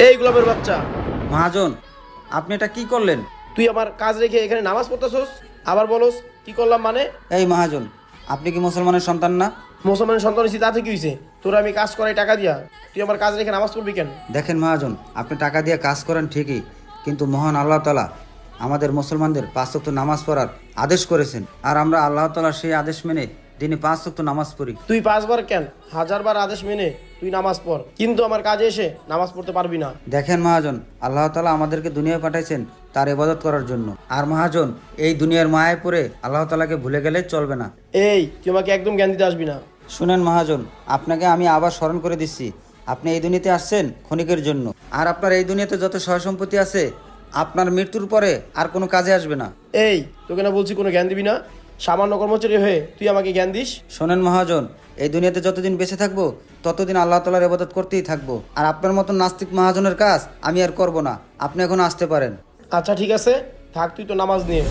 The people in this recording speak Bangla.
এই গোলাপের বাচ্চা, মহাজন, আপনি এটা কি করলেন? তুই আমার কাজ রেখে এখানে নামাজ পড়তেছস, আবার বলস কি করলাম মানে? এই মহাজন, আপনি কি মুসলমানের সন্তান না? মুসলমানের সন্তান হয়েছি তাতে কি হয়েছে? তোর আমি কাজ করাই টাকা দিয়া, তুই আমার কাজ রেখে নামাজ পড়বি কেন? দেখেন মহাজন, আপনি টাকা দিয়ে কাজ করেন ঠিকই, কিন্তু মহান আল্লাহ তাআলা আমাদের মুসলমানদের 5 ওয়াক্ত নামাজ পড়ার আদেশ করেছেন, আর আমরা আল্লাহ তাআলার সেই আদেশ মেনে দিনে 5 ওয়াক্ত নামাজ পড়ি। তুই 5 বার কেন 1000 বার আদেশ মেনে তুই নামাজ পড়, কিন্তু আমার কাজে এসে নামাজ পড়তে পারবি না। দেখেন মহাজন, আল্লাহ তাআলা আমাদেরকে দুনিয়ায় পাঠাইছেন তার ইবাদত করার জন্য। আর মহাজন, এই দুনিয়ার মায়ায় পড়ে আল্লাহ তাআলাকে ভুলে গেলে চলবে না। এই তুই আমাকে একদম জ্ঞান দিতে আসবি না। শুনেন মহাজন, আপনাকে আমি আবার স্মরণ করে দিচ্ছি, আপনি এই দুনিয়াতে আসছেন ক্ষণিকের জন্য, আর আপনার এই দুনিয়াতে যত সয় সম্পত্তি আছে আপনার মৃত্যুর পরে আর কোনো কাজে আসবে না। এই তোকে না বলছি কোনো জ্ঞান দিবি না, সামান্য কর্মচারী হয়ে তুই আমাকে জ্ঞান দিস? শোনেন মহাজন, এই দুনিয়াতে যতদিন বেঁচে থাকবো ততদিন আল্লাহ তাআলার ইবাদত করতেই থাকবো, আর আপনার মতো নাস্তিক মহাজনের কাজ আমি আর করব না। আপনি এখন আসতে পারেন। আচ্ছা ঠিক আছে, থাক তুই তো নামাজ নিয়ে।